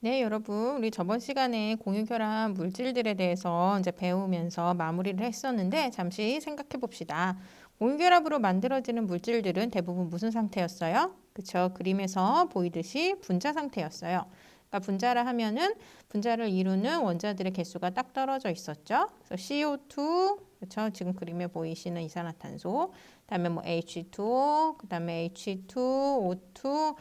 네, 여러분, 우리 저번 시간에 공유결합 물질들에 대해서 이제 배우면서 마무리를 했었는데 잠시 생각해 봅시다. 공유결합으로 만들어지는 물질들은 대부분 무슨 상태였어요? 그쵸? 그림에서 보이듯이 분자 상태였어요. 그러니까 분자라 하면은 분자를 이루는 원자들의 개수가 딱 떨어져 있었죠. 그래서 CO2, 그쵸? 지금 그림에 보이시는 이산화탄소, 그다음에 뭐 H2O, 그다음에 H2, O2,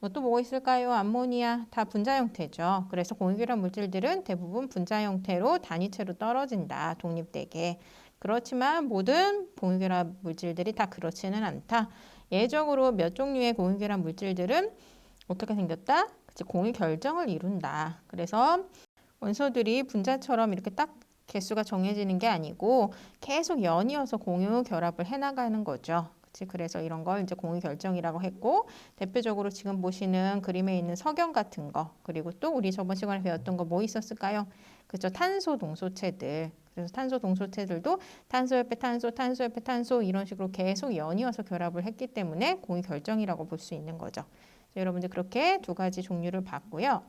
뭐 또 뭐가 있을까요? 암모니아 다 분자 형태죠. 그래서 공유결합 물질들은 대부분 분자 형태로 단위체로 떨어진다. 독립되게. 그렇지만 모든 공유결합 물질들이 다 그렇지는 않다. 예적으로 몇 종류의 공유결합 물질들은 어떻게 생겼다? 그치, 공유 결정을 이룬다. 그래서 원소들이 분자처럼 이렇게 딱 개수가 정해지는 게 아니고 계속 연이어서 공유 결합을 해나가는 거죠. 그치? 그래서 이런 걸 이제 공유 결정이라고 했고, 대표적으로 지금 보시는 그림에 있는 석영 같은 거, 그리고 또 우리 저번 시간에 배웠던 거 뭐 있었을까요? 그죠? 탄소 동소체들. 그래서 탄소 동소체들도 탄소 옆에 탄소, 탄소 옆에 탄소 이런 식으로 계속 연이어서 결합을 했기 때문에 공유 결정이라고 볼 수 있는 거죠. 여러분들 그렇게 두 가지 종류를 봤고요.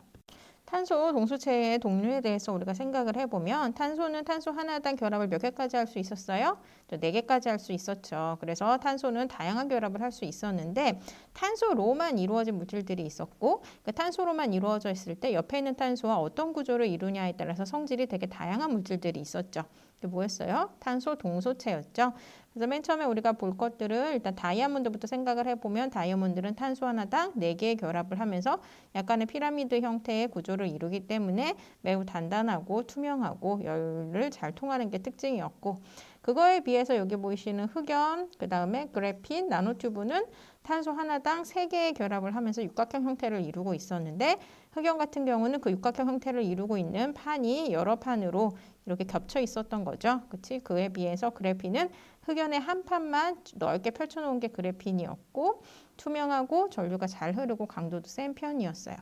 탄소 동소체의 동류에 대해서 우리가 생각을 해보면 탄소는 탄소 하나당 결합을 몇 개까지 할 수 있었어요? 4개까지 할 수 있었죠. 그래서 탄소는 다양한 결합을 할 수 있었는데 탄소로만 이루어진 물질들이 있었고 그 탄소로만 이루어져 있을 때 옆에 있는 탄소와 어떤 구조를 이루냐에 따라서 성질이 되게 다양한 물질들이 있었죠. 그게 뭐였어요? 탄소 동소체였죠. 그래서 맨 처음에 우리가 볼 것들을 일단 다이아몬드부터 생각을 해보면 다이아몬드는 탄소 하나당 4개의 결합을 하면서 약간의 피라미드 형태의 구조를 이루기 때문에 매우 단단하고 투명하고 열을 잘 통하는 게 특징이었고 그거에 비해서 여기 보이시는 흑연, 그 다음에 그래핀, 나노튜브는 탄소 하나당 3개의 결합을 하면서 육각형 형태를 이루고 있었는데 흑연 같은 경우는 그 육각형 형태를 이루고 있는 판이 여러 판으로 이렇게 겹쳐 있었던 거죠. 그치? 그에 비해서 그래핀은 흑연의 한 판만 넓게 펼쳐놓은 게 그래핀이었고 투명하고 전류가 잘 흐르고 강도도 센 편이었어요.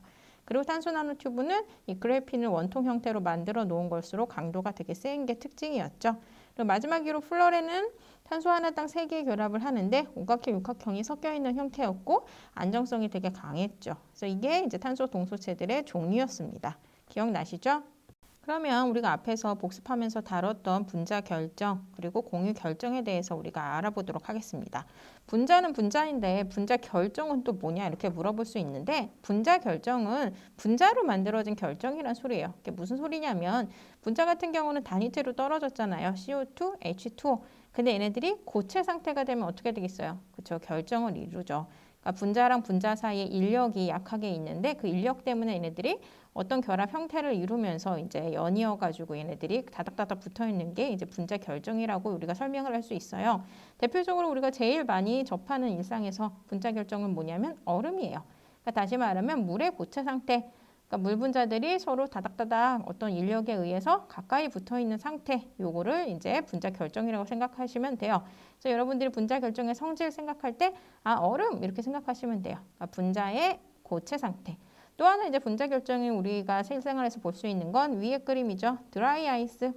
그리고 탄소 나노튜브는 이 그래핀을 원통 형태로 만들어 놓은 걸수록 강도가 되게 센 게 특징이었죠. 그리고 마지막으로 플러레는 탄소 하나당 3개의 결합을 하는데 오각형, 육각형이 섞여 있는 형태였고 안정성이 되게 강했죠. 그래서 이게 이제 탄소 동소체들의 종류였습니다. 기억나시죠? 그러면 우리가 앞에서 복습하면서 다뤘던 분자 결정 그리고 공유 결정에 대해서 우리가 알아보도록 하겠습니다. 분자는 분자인데 분자 결정은 또 뭐냐 이렇게 물어볼 수 있는데 분자 결정은 분자로 만들어진 결정이란 소리예요. 이게 무슨 소리냐면 분자 같은 경우는 단위체로 떨어졌잖아요. CO2, H2O. 근데 얘네들이 고체 상태가 되면 어떻게 되겠어요? 그렇죠. 결정을 이루죠. 그러니까 분자랑 분자 사이에 인력이 약하게 있는데 그 인력 때문에 얘네들이 어떤 결합 형태를 이루면서 이제 연이어 가지고 얘네들이 다닥다닥 붙어 있는 게 이제 분자 결정이라고 우리가 설명을 할 수 있어요. 대표적으로 우리가 제일 많이 접하는 일상에서 분자 결정은 뭐냐면 얼음이에요. 그러니까 다시 말하면 물의 고체 상태. 그러니까 물 분자들이 서로 다닥다닥 어떤 인력에 의해서 가까이 붙어 있는 상태. 요거를 이제 분자 결정이라고 생각하시면 돼요. 그래서 여러분들이 분자 결정의 성질 생각할 때 얼음 이렇게 생각하시면 돼요. 그러니까 분자의 고체 상태. 또 하나 이제 분자 결정이 우리가 실생활에서 볼 수 있는 건 위에 그림이죠. 드라이 아이스.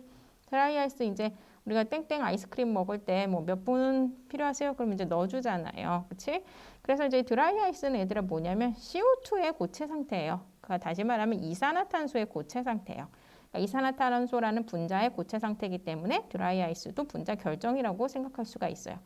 드라이 아이스 이제 우리가 땡땡 아이스크림 먹을 때 뭐 몇 분 필요하세요? 그럼 이제 넣어주잖아요. 그치? 그래서 이제 드라이 아이스는 얘들아 뭐냐면 CO2의 고체 상태예요. 그러니까 다시 말하면 이산화탄소의 고체 상태예요. 그러니까 이산화탄소라는 분자의 고체 상태이기 때문에 드라이 아이스도 분자 결정이라고 생각할 수가 있어요.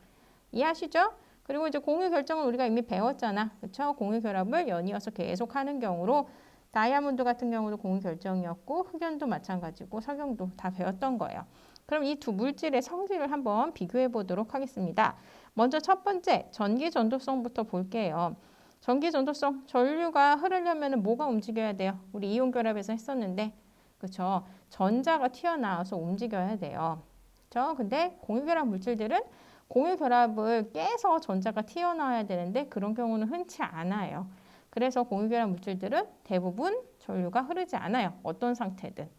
이해하시죠? 그리고 이제 공유 결정은 우리가 이미 배웠잖아. 그렇죠? 공유 결합을 연이어서 계속 하는 경우로 다이아몬드 같은 경우도 공유 결정이었고 흑연도 마찬가지고 석영도 다 배웠던 거예요. 그럼 이 두 물질의 성질을 한번 비교해 보도록 하겠습니다. 먼저 첫 번째 전기 전도성부터 볼게요. 전기 전도성, 전류가 흐르려면 뭐가 움직여야 돼요? 우리 이온 결합에서 했었는데 그렇죠? 전자가 튀어나와서 움직여야 돼요. 그렇죠? 근데 공유 결합 물질들은 공유 결합을 깨서 전자가 튀어나와야 되는데 그런 경우는 흔치 않아요. 그래서 공유 결합 물질들은 대부분 전류가 흐르지 않아요. 어떤 상태든.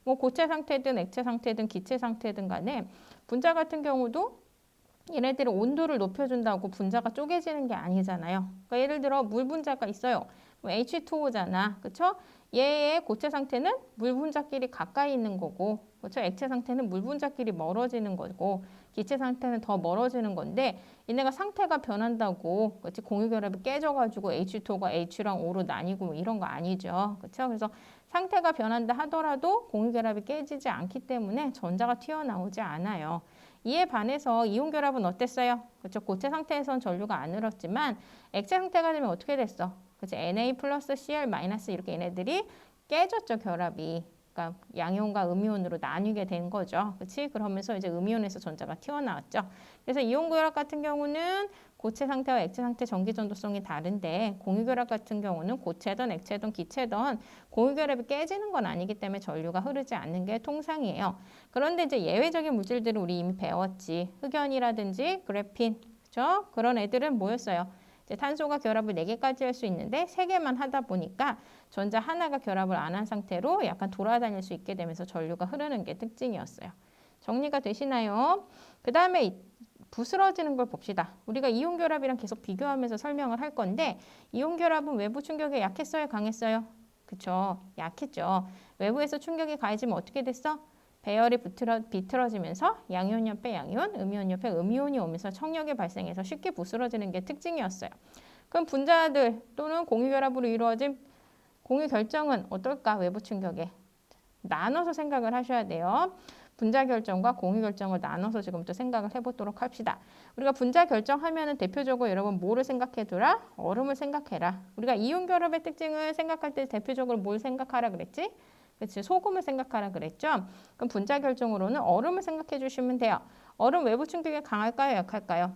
뭐 고체 상태든 액체 상태든 기체 상태든 간에 분자 같은 경우도 얘네들이 온도를 높여준다고 분자가 쪼개지는 게 아니잖아요. 그러니까 예를 들어 물 분자가 있어요. H2O잖아. 그쵸? 얘의 고체 상태는 물 분자끼리 가까이 있는 거고, 그쵸? 액체 상태는 물 분자끼리 멀어지는 거고, 기체 상태는 더 멀어지는 건데 얘네가 상태가 변한다고 그렇지 공유결합이 깨져가지고 H2가 H랑 O로 나뉘고 뭐 이런 거 아니죠. 그렇죠? 그래서 상태가 변한다 하더라도 공유결합이 깨지지 않기 때문에 전자가 튀어나오지 않아요. 이에 반해서 이온결합은 어땠어요? 그렇죠? 고체 상태에선 전류가 안 흘렀지만 액체 상태가 되면 어떻게 됐어? 그렇죠? Na 플러스 Cl 마이너스 이렇게 얘네들이 깨졌죠, 결합이. 그러니까 양이온과 음이온으로 나뉘게 된 거죠. 그렇지? 그러면서 이제 음이온에서 전자가 튀어나왔죠. 그래서 이온결합 같은 경우는 고체 상태와 액체 상태 전기 전도성이 다른데 공유결합 같은 경우는 고체든 액체든 기체든 공유결합이 깨지는 건 아니기 때문에 전류가 흐르지 않는 게 통상이에요. 그런데 이제 예외적인 물질들을 우리 이미 배웠지. 흑연이라든지 그래핀, 그렇죠? 그런 애들은 뭐였어요? 이제 탄소가 결합을 4개까지 할 수 있는데 3개만 하다 보니까 전자 하나가 결합을 안 한 상태로 약간 돌아다닐 수 있게 되면서 전류가 흐르는 게 특징이었어요. 정리가 되시나요? 그 다음에 부스러지는 걸 봅시다. 우리가 이온 결합이랑 계속 비교하면서 설명을 할 건데 이온 결합은 외부 충격에 약했어요? 강했어요? 그쵸? 약했죠. 외부에서 충격이 가해지면 어떻게 됐어? 배열이 비틀어지면서 양이온 옆에 양이온, 음이온 옆에 음이온이 오면서 청력이 발생해서 쉽게 부스러지는 게 특징이었어요. 그럼 분자들 또는 공유결합으로 이루어진 공유 결정은 어떨까? 외부 충격에. 나눠서 생각을 하셔야 돼요. 분자 결정과 공유 결정을 나눠서 지금부터 생각을 해보도록 합시다. 우리가 분자 결정하면은 대표적으로 여러분 뭐를 생각해두라? 얼음을 생각해라. 우리가 이온 결합의 특징을 생각할 때 대표적으로 뭘 생각하라 그랬지? 그렇지, 소금을 생각하라 그랬죠? 그럼 분자 결정으로는 얼음을 생각해 주시면 돼요. 얼음 외부 충격에 강할까요? 약할까요?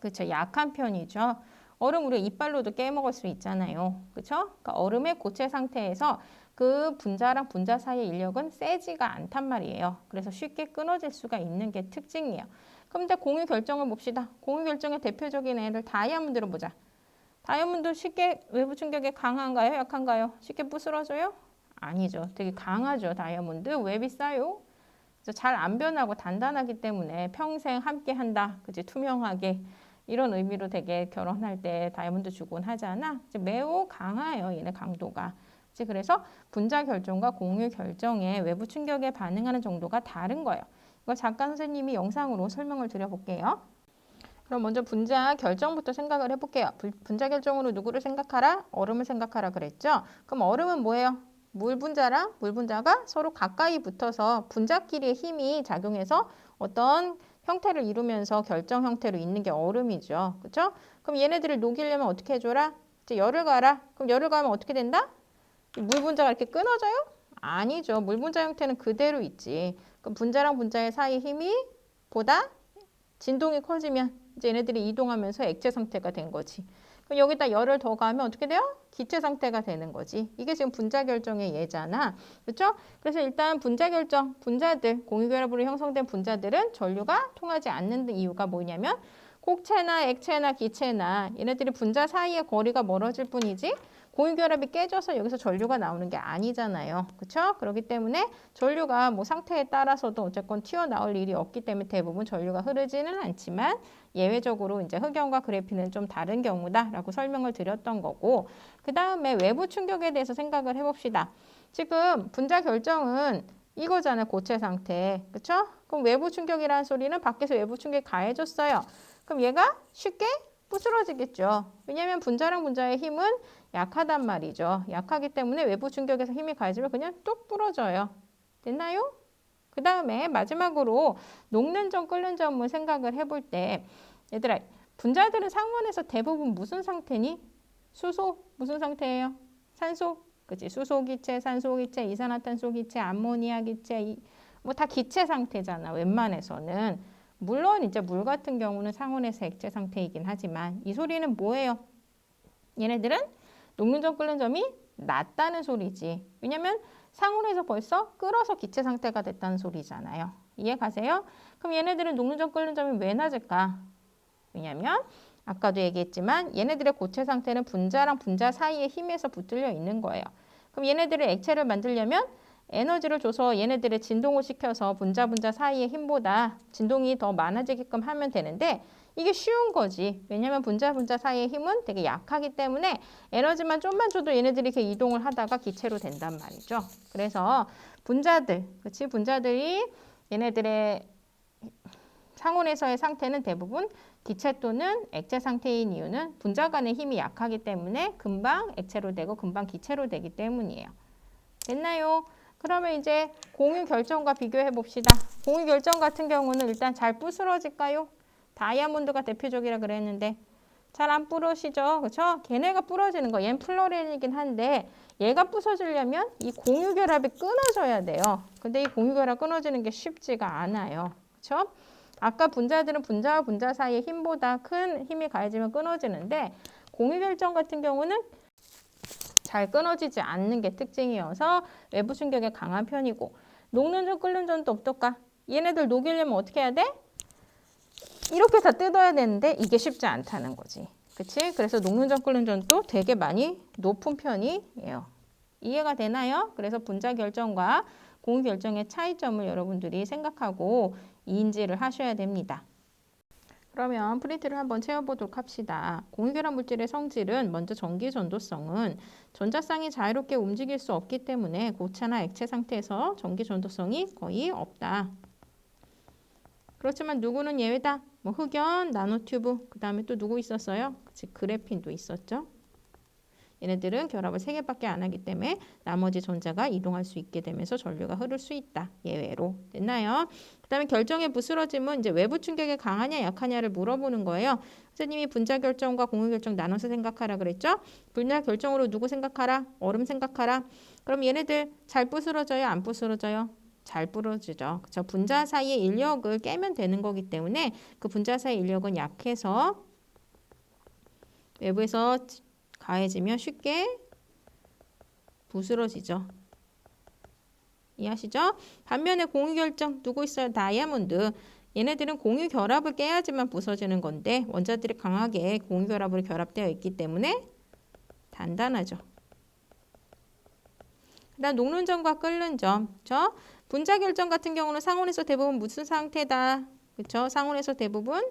그렇죠, 약한 편이죠. 얼음 우리가 이빨로도 깨먹을 수 있잖아요. 그렇죠? 그러니까 얼음의 고체 상태에서 그 분자랑 분자 사이의 인력은 세지가 않단 말이에요. 그래서 쉽게 끊어질 수가 있는 게 특징이에요. 그럼 이제 공유 결정을 봅시다. 공유 결정의 대표적인 애를 다이아몬드로 보자. 다이아몬드 쉽게 외부 충격에 강한가요? 약한가요? 쉽게 부스러져요? 아니죠. 되게 강하죠. 다이아몬드. 왜 비싸요? 잘 안 변하고 단단하기 때문에 평생 함께 한다. 그치? 투명하게. 이런 의미로 되게 결혼할 때 다이아몬드 주곤 하잖아. 매우 강해요. 얘네 강도가. 그래서 분자 결정과 공유 결정의 외부 충격에 반응하는 정도가 다른 거예요. 이거 작가 선생님이 영상으로 설명을 드려볼게요. 그럼 먼저 분자 결정부터 생각을 해볼게요. 분자 결정으로 누구를 생각하라? 얼음을 생각하라 그랬죠? 그럼 얼음은 뭐예요? 물 분자랑 물 분자가 서로 가까이 붙어서 분자끼리의 힘이 작용해서 어떤 형태를 이루면서 결정 형태로 있는 게 얼음이죠. 그렇죠? 그럼 얘네들을 녹이려면 어떻게 해줘라? 이제 열을 가라. 그럼 열을 가면 어떻게 된다? 물 분자가 이렇게 끊어져요? 아니죠. 물 분자 형태는 그대로 있지. 그럼 분자랑 분자의 사이 힘이 보다 진동이 커지면 이제 얘네들이 이동하면서 액체 상태가 된 거지. 그럼 여기다 열을 더 가면 어떻게 돼요? 기체 상태가 되는 거지. 이게 지금 분자 결정의 예잖아. 그렇죠? 그래서 일단 분자 결정, 분자들, 공유결합으로 형성된 분자들은 전류가 통하지 않는 이유가 뭐냐면 kok체나 액체나 기체나 얘네들이 분자 사이의 거리가 멀어질 뿐이지 공유결합이 깨져서 여기서 전류가 나오는 게 아니잖아요. 그렇죠? 그렇기 때문에 전류가 뭐 상태에 따라서도 어쨌건 튀어나올 일이 없기 때문에 대부분 전류가 흐르지는 않지만 예외적으로 이제 흑연과 그래핀은 좀 다른 경우다라고 설명을 드렸던 거고, 그 다음에 외부 충격에 대해서 생각을 해봅시다. 지금 분자 결정은 이거잖아요. 고체 상태. 그렇죠? 그럼 외부 충격이라는 소리는 밖에서 외부 충격이 가해졌어요. 그럼 얘가 쉽게 부스러지겠죠. 왜냐하면 분자랑 분자의 힘은 약하단 말이죠. 약하기 때문에 외부 충격에서 힘이 가해지면 그냥 뚝 부러져요. 됐나요? 그 다음에 마지막으로 녹는 점, 끓는 점을 생각을 해볼 때 얘들아, 분자들은 상온에서 대부분 무슨 상태니? 수소 무슨 상태예요? 산소? 그치? 수소 기체, 산소 기체, 이산화탄소 기체, 암모니아 기체, 뭐 다 기체 상태잖아. 웬만해서는. 물론 이제 물 같은 경우는 상온에서 액체 상태이긴 하지만 이 소리는 뭐예요? 얘네들은 녹는 점, 끓는 점이 낮다는 소리지. 왜냐면 상온에서 벌써 끓어서 기체 상태가 됐다는 소리잖아요. 이해 가세요? 그럼 얘네들은 녹는 점, 끓는 점이 왜 낮을까? 왜냐면 아까도 얘기했지만 얘네들의 고체 상태는 분자랑 분자 사이의 힘에서 붙들려 있는 거예요. 그럼 얘네들의 액체를 만들려면 에너지를 줘서 얘네들의 진동을 시켜서 분자 사이의 힘보다 진동이 더 많아지게끔 하면 되는데 이게 쉬운 거지. 왜냐면 분자 사이의 힘은 되게 약하기 때문에 에너지만 좀만 줘도 얘네들이 이렇게 이동을 하다가 기체로 된단 말이죠. 그래서 분자들, 그치? 분자들이 얘네들의 상온에서의 상태는 대부분 기체 또는 액체 상태인 이유는 분자 간의 힘이 약하기 때문에 금방 액체로 되고 금방 기체로 되기 때문이에요. 됐나요? 그러면 이제 공유 결정과 비교해 봅시다. 공유 결정 같은 경우는 일단 잘 부스러질까요? 다이아몬드가 대표적이라 그랬는데 잘 안 부러지죠. 그렇죠? 걔네가 부러지는 거. 얘는 플로렌이긴 한데 얘가 부서지려면 이 공유 결합이 끊어져야 돼요. 근데 이 공유 결합 끊어지는 게 쉽지가 않아요. 그렇죠? 아까 분자들은 분자와 분자 사이에 힘보다 큰 힘이 가해지면 끊어지는데 공유 결정 같은 경우는 잘 끊어지지 않는 게 특징이어서 외부 충격에 강한 편이고 녹는 전 끓는 전도 어떨까? 얘네들 녹이려면 어떻게 해야 돼? 이렇게 다 뜯어야 되는데 이게 쉽지 않다는 거지. 그치? 그래서 녹는 전 끓는 전도 되게 많이 높은 편이에요. 이해가 되나요? 그래서 분자 결정과 공유 결정의 차이점을 여러분들이 생각하고 인지를 하셔야 됩니다. 그러면 프린트를 한번 채워보도록 합시다. 공유결합 물질의 성질은 먼저 전기 전도성은 전자쌍이 자유롭게 움직일 수 없기 때문에 고체나 액체 상태에서 전기 전도성이 거의 없다. 그렇지만 누구는 예외다. 뭐 흑연, 나노튜브, 그 다음에 또 누구 있었어요? 그치, 그래핀도 있었죠. 얘네들은 결합을 3개밖에 안 하기 때문에 나머지 전자가 이동할 수 있게 되면서 전류가 흐를 수 있다. 예외로. 됐나요? 그 다음에 결정의 부스러짐은 이제 외부 충격에 강하냐 약하냐를 물어보는 거예요. 선생님이 분자 결정과 공유 결정 나눠서 생각하라 그랬죠? 분자 결정으로 누구 생각하라? 얼음 생각하라. 그럼 얘네들 잘 부스러져요? 안 부스러져요? 잘 부러지죠. 그렇죠? 분자 사이의 인력을 깨면 되는 거기 때문에 그 분자 사이 인력은 약해서 외부에서 가해지면 쉽게 부스러지죠. 이해하시죠? 반면에 공유 결정 누구 있어요? 다이아몬드. 얘네들은 공유 결합을 깨야지만 부서지는 건데 원자들이 강하게 공유 결합으로 결합되어 있기 때문에 단단하죠. 그다음 녹는 점과 끓는 점. 그렇죠? 분자 결정 같은 경우는 상온에서 대부분 무슨 상태다? 그렇죠? 상온에서 대부분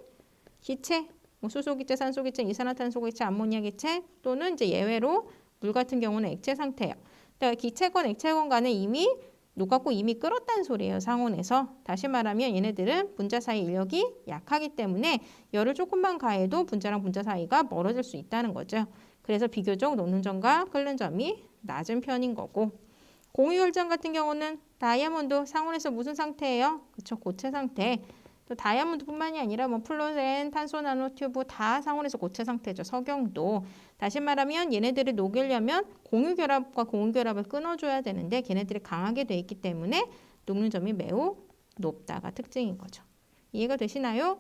기체, 뭐 수소기체, 산소기체, 이산화탄소기체, 암모니아기체 또는 이제 예외로 물 같은 경우는 액체 상태예요. 그러니까 기체건 액체건 간에 이미 녹았고 이미 끓었다는 소리예요. 상온에서. 다시 말하면 얘네들은 분자 사이 인력이 약하기 때문에 열을 조금만 가해도 분자랑 분자 사이가 멀어질 수 있다는 거죠. 그래서 비교적 녹는 점과 끓는 점이 낮은 편인 거고 공유 결정 같은 경우는 다이아몬드 상온에서 무슨 상태예요? 그렇죠. 고체 상태. 또 다이아몬드뿐만이 아니라 뭐 플로렌, 탄소 나노튜브 다 상온에서 고체 상태죠. 석영도. 다시 말하면 얘네들이 녹이려면 공유 결합과 공유 결합을 끊어줘야 되는데 걔네들이 강하게 돼 있기 때문에 녹는 점이 매우 높다가 특징인 거죠. 이해가 되시나요?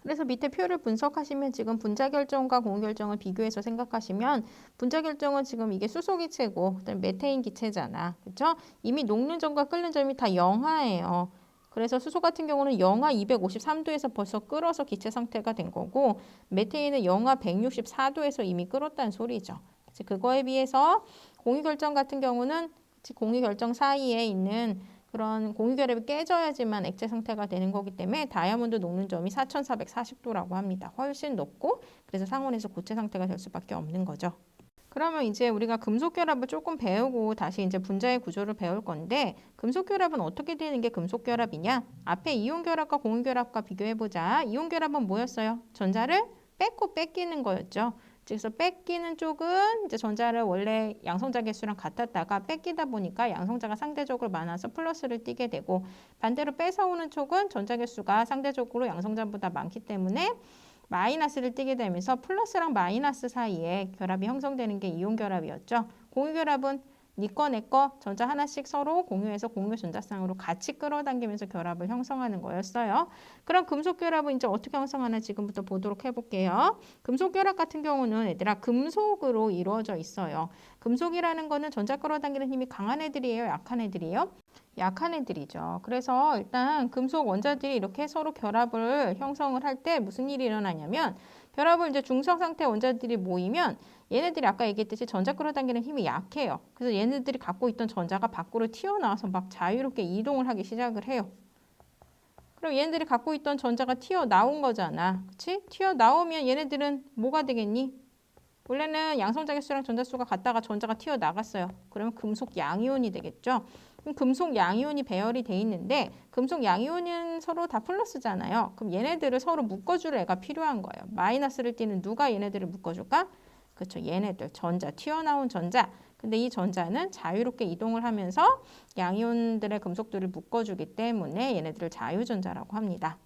그래서 밑에 표를 분석하시면 지금 분자 결정과 공유 결정을 비교해서 생각하시면 분자 결정은 지금 이게 수소 기체고 그다음에 메테인 기체잖아. 그렇죠? 이미 녹는 점과 끓는 점이 다 영하예요. 그래서 수소 같은 경우는 영하 253도에서 벌써 끓어서 기체 상태가 된 거고 메테인은 영하 164도에서 이미 끓었다는 소리죠. 그거에 비해서 공유 결정 같은 경우는 공유 결정 사이에 있는 그런 공유 결합이 깨져야지만 액체 상태가 되는 거기 때문에 다이아몬드 녹는 점이 4440도라고 합니다. 훨씬 높고 그래서 상온에서 고체 상태가 될 수밖에 없는 거죠. 그러면 이제 우리가 금속 결합을 조금 배우고 다시 이제 분자의 구조를 배울 건데 금속 결합은 어떻게 되는 게 금속 결합이냐? 앞에 이온 결합과 공유 결합과 비교해 보자. 이온 결합은 뭐였어요? 전자를 뺏고 뺏기는 거였죠. 그래서 뺏기는 쪽은 이제 전자를 원래 양성자 개수랑 같았다가 뺏기다 보니까 양성자가 상대적으로 많아서 플러스를 띠게 되고 반대로 뺏어오는 쪽은 전자 개수가 상대적으로 양성자보다 많기 때문에 마이너스를 띠게 되면서 플러스랑 마이너스 사이에 결합이 형성되는 게 이온 결합이었죠. 공유 결합은 니 거 내 거 전자 하나씩 서로 공유해서 공유 전자쌍으로 같이 끌어당기면서 결합을 형성하는 거였어요. 그럼 금속 결합은 이제 어떻게 형성하나 지금부터 보도록 해볼게요. 금속 결합 같은 경우는 얘들아 금속으로 이루어져 있어요. 금속이라는 거는 전자 끌어당기는 힘이 강한 애들이에요? 약한 애들이에요? 약한 애들이죠. 그래서 일단 금속 원자들이 이렇게 서로 결합을 형성을 할 때 무슨 일이 일어나냐면 결합을 이제 중성 상태 원자들이 모이면 얘네들이 아까 얘기했듯이 전자 끌어당기는 힘이 약해요. 그래서 얘네들이 갖고 있던 전자가 밖으로 튀어나와서 막 자유롭게 이동을 하기 시작을 해요. 그럼 얘네들이 갖고 있던 전자가 튀어나온 거잖아. 그치? 튀어나오면 얘네들은 뭐가 되겠니? 원래는 양성자기수랑 전자수가 같다가 전자가 튀어나갔어요. 그러면 금속 양이온이 되겠죠. 그럼 금속 양이온이 배열이 돼 있는데 금속 양이온은 서로 다 플러스잖아요. 그럼 얘네들을 서로 묶어줄 애가 필요한 거예요. 마이너스를 띠는 누가 얘네들을 묶어줄까? 그렇죠. 얘네들 전자, 튀어나온 전자. 근데 이 전자는 자유롭게 이동을 하면서 양이온들의 금속들을 묶어주기 때문에 얘네들을 자유전자라고 합니다.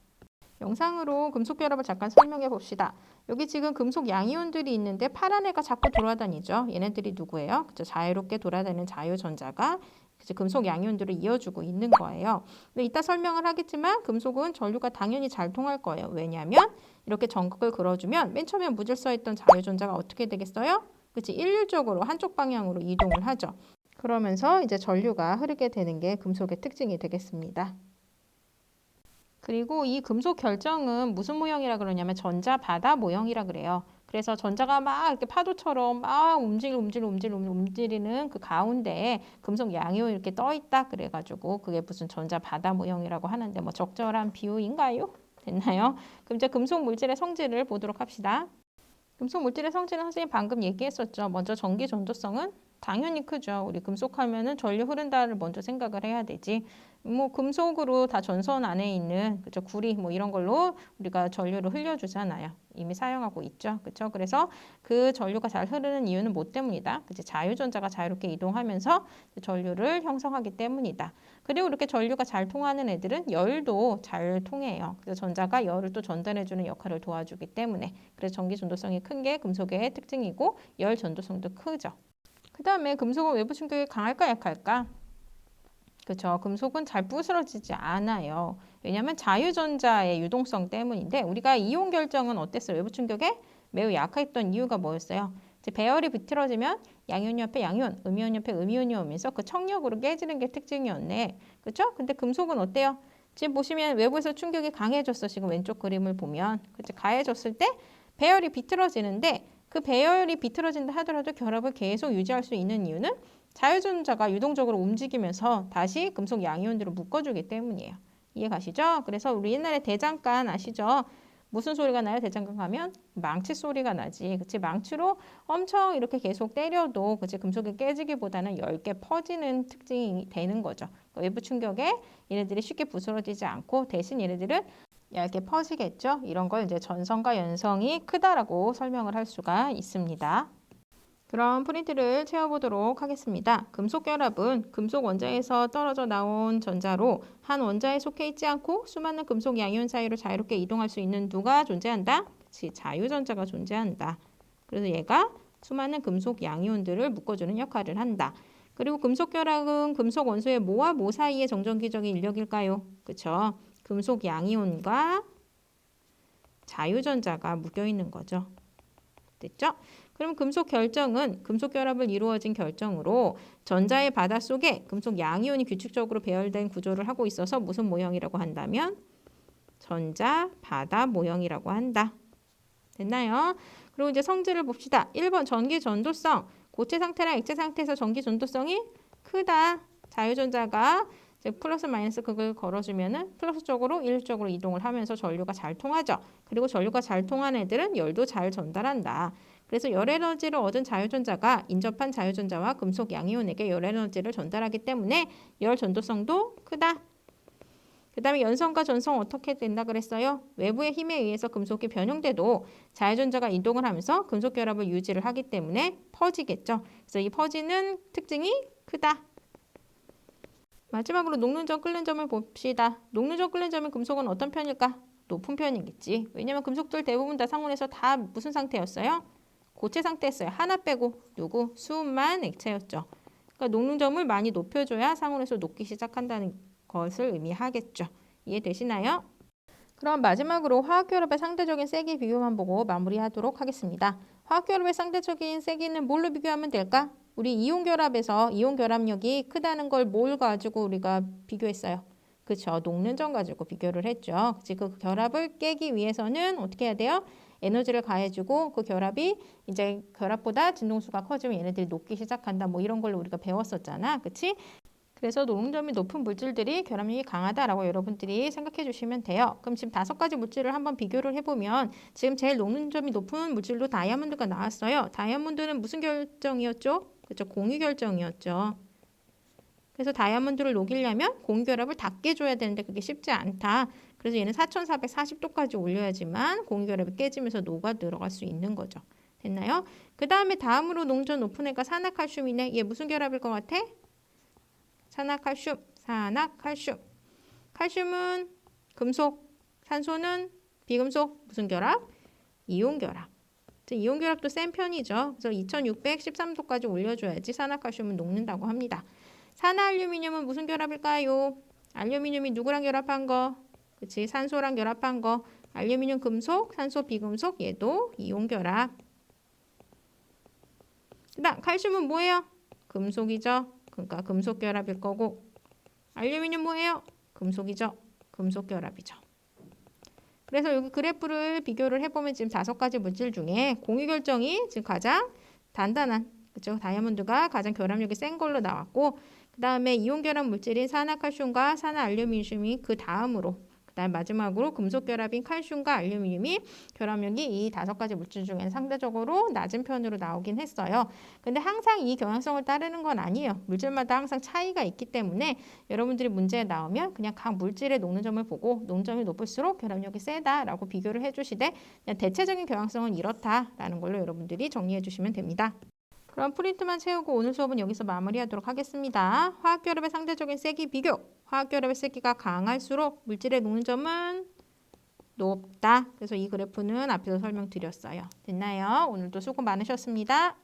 영상으로 금속 결합을 잠깐 설명해 봅시다. 여기 지금 금속 양이온들이 있는데 파란 애가 자꾸 돌아다니죠. 얘네들이 누구예요? 그죠? 자유롭게 돌아다니는 자유전자가 그죠? 금속 양이온들을 이어주고 있는 거예요. 근데 이따 설명을 하겠지만 금속은 전류가 당연히 잘 통할 거예요. 왜냐하면 이렇게 전극을 그어주면 맨 처음에 무질서에 있던 자유전자가 어떻게 되겠어요? 그치? 일률적으로 한쪽 방향으로 이동을 하죠. 그러면서 이제 전류가 흐르게 되는 게 금속의 특징이 되겠습니다. 그리고 이 금속 결정은 무슨 모형이라 그러냐면 전자 바다 모형이라 그래요. 그래서 전자가 막 이렇게 파도처럼 막 움직이는 그 가운데에 금속 양이온이 이렇게 떠 있다 그래가지고 그게 무슨 전자 바다 모형이라고 하는데 뭐 적절한 비유인가요? 됐나요? 그럼 이제 금속 물질의 성질을 보도록 합시다. 금속 물질의 성질은 선생님 방금 얘기했었죠. 먼저 전기 전도성은 당연히 크죠. 우리 금속하면은 전류 흐른다를 먼저 생각을 해야 되지. 뭐 금속으로 다 전선 안에 있는 그죠 구리 뭐 이런 걸로 우리가 전류를 흘려주잖아요. 이미 사용하고 있죠. 그렇죠? 그래서 그 전류가 잘 흐르는 이유는 뭐 때문이다? 그치? 자유전자가 자유롭게 이동하면서 전류를 형성하기 때문이다. 그리고 이렇게 전류가 잘 통하는 애들은 열도 잘 통해요. 그래서 전자가 열을 또 전달해주는 역할을 도와주기 때문에 그래서 전기 전도성이 큰 게 금속의 특징이고 열 전도성도 크죠. 그 다음에 금속은 외부 충격이 강할까 약할까? 그렇죠. 금속은 잘 부스러지지 않아요. 왜냐하면 자유전자의 유동성 때문인데 우리가 이온 결정은 어땠어요? 외부 충격에 매우 약했던 이유가 뭐였어요? 이제 배열이 비틀어지면 양이온 옆에 양이온, 음이온 옆에 음이온이 오면서 그 청력으로 깨지는 게 특징이었네. 그렇죠? 근데 금속은 어때요? 지금 보시면 외부에서 충격이 강해졌어. 지금 왼쪽 그림을 보면. 그치? 가해졌을 때 배열이 비틀어지는데 그 배열이 비틀어진다 하더라도 결합을 계속 유지할 수 있는 이유는 자유전자가 유동적으로 움직이면서 다시 금속 양이온들을 묶어주기 때문이에요. 이해 가시죠? 그래서 우리 옛날에 대장간 아시죠? 무슨 소리가 나요? 대장간 가면 망치 소리가 나지. 그치? 망치로 엄청 이렇게 계속 때려도 그치? 금속이 깨지기보다는 얇게 퍼지는 특징이 되는 거죠. 그러니까 외부 충격에 얘네들이 쉽게 부스러지지 않고 대신 얘네들은 얇게 퍼지겠죠. 이런 걸 이제 전성과 연성이 크다라고 설명을 할 수가 있습니다. 그럼 프린트를 채워보도록 하겠습니다. 금속 결합은 금속 원자에서 떨어져 나온 전자로 한 원자에 속해 있지 않고 수많은 금속 양이온 사이로 자유롭게 이동할 수 있는 누가 존재한다? 그치, 자유전자가 존재한다. 그래서 얘가 수많은 금속 양이온들을 묶어주는 역할을 한다. 그리고 금속 결합은 금속 원소의 모와 모 사이의 정전기적인 인력일까요? 그쵸? 금속 양이온과 자유전자가 묶여 있는 거죠. 됐죠? 그럼 금속 결정은 금속 결합을 이루어진 결정으로 전자의 바다 속에 금속 양이온이 규칙적으로 배열된 구조를 하고 있어서 무슨 모형이라고 한다면 전자 바다 모형이라고 한다. 됐나요? 그리고 이제 성질을 봅시다. 1번 전기 전도성. 고체 상태랑 액체 상태에서 전기 전도성이 크다. 자유전자가 플러스 마이너스 극을 걸어주면은 플러스 쪽으로 일률적으로 이동을 하면서 전류가 잘 통하죠. 그리고 전류가 잘 통하는 애들은 열도 잘 전달한다. 그래서 열 에너지를 얻은 자유전자가 인접한 자유전자와 금속 양이온에게 열 에너지를 전달하기 때문에 열 전도성도 크다. 그 다음에 연성과 전성 어떻게 된다 그랬어요? 외부의 힘에 의해서 금속이 변형돼도 자유전자가 이동을 하면서 금속 결합을 유지를 하기 때문에 퍼지겠죠. 그래서 이 퍼지는 특징이 크다. 마지막으로 녹는 점, 끓는 점을 봅시다. 녹는 점, 끓는 점의 금속은 어떤 편일까? 높은 편이겠지. 왜냐면 금속들 대부분 다 상온에서 다 무슨 상태였어요? 고체 상태였어요. 하나 빼고 누구? 수은만 액체였죠. 그러니까 녹는 점을 많이 높여줘야 상온에서 녹기 시작한다는 것을 의미하겠죠. 이해되시나요? 그럼 마지막으로 화학결합의 상대적인 세기 비교만 보고 마무리하도록 하겠습니다. 화학결합의 상대적인 세기는 뭘로 비교하면 될까? 우리 이온결합에서 이온결합력이 크다는 걸 뭘 가지고 우리가 비교했어요? 그쵸? 녹는 점 가지고 비교를 했죠. 그 결합을 깨기 위해서는 어떻게 해야 돼요? 에너지를 가해주고 그 결합이 이제 결합보다 진동수가 커지면 얘네들이 녹기 시작한다. 뭐 이런 걸로 우리가 배웠었잖아. 그치? 그래서 녹는점이 높은 물질들이 결합력이 강하다라고 여러분들이 생각해 주시면 돼요. 그럼 지금 5가지 물질을 한번 비교를 해보면 지금 제일 녹는점이 높은 물질로 다이아몬드가 나왔어요. 다이아몬드는 무슨 결정이었죠? 그렇죠. 공유 결정이었죠. 그래서 다이아몬드를 녹이려면 공유 결합을 닿게 줘야 되는데 그게 쉽지 않다. 그래서 얘는 4440도까지 올려야지만 공유 결합이 깨지면서 녹아 들어갈 수 있는 거죠. 됐나요? 그 다음에 다음으로 녹는점 높은 애가 산화칼슘이네. 얘 무슨 결합일 것 같아? 산화칼슘, 산화칼슘. 칼슘은 금속, 산소는 비금속. 무슨 결합? 이온 결합. 이온 결합도 센 편이죠. 그래서 2613도까지 올려줘야지 산화칼슘은 녹는다고 합니다. 산화알루미늄은 무슨 결합일까요? 알루미늄이 누구랑 결합한 거? 그치, 산소랑 결합한 거. 알루미늄 금속, 산소 비금속, 얘도 이온 결합. 그다음 칼슘은 뭐예요? 금속이죠. 그러니까 금속 결합일 거고. 알루미늄 뭐예요? 금속이죠. 금속 결합이죠. 그래서 여기 그래프를 비교를 해보면 지금 5가지 물질 중에 공유 결정이 지금 가장 단단한, 그렇죠? 다이아몬드가 가장 결합력이 센 걸로 나왔고, 그 다음에 이온 결합 물질인 산화칼슘과 산화알루미늄이 그 다음으로, 그 다음 마지막으로 금속 결합인 칼슘과 알루미늄이 결합력이 이 5가지 물질 중에는 상대적으로 낮은 편으로 나오긴 했어요. 근데 항상 이 경향성을 따르는 건 아니에요. 물질마다 항상 차이가 있기 때문에 여러분들이 문제에 나오면 그냥 각 물질의 녹는 점을 보고 녹는 점이 높을수록 결합력이 세다라고 비교를 해주시되 그냥 대체적인 경향성은 이렇다라는 걸로 여러분들이 정리해 주시면 됩니다. 그럼 프린트만 채우고 오늘 수업은 여기서 마무리하도록 하겠습니다. 화학결합의 상대적인 세기 비교. 화학결합의 세기가 강할수록 물질의 녹는 점은 높다. 그래서 이 그래프는 앞에서 설명드렸어요. 됐나요? 오늘도 수고 많으셨습니다.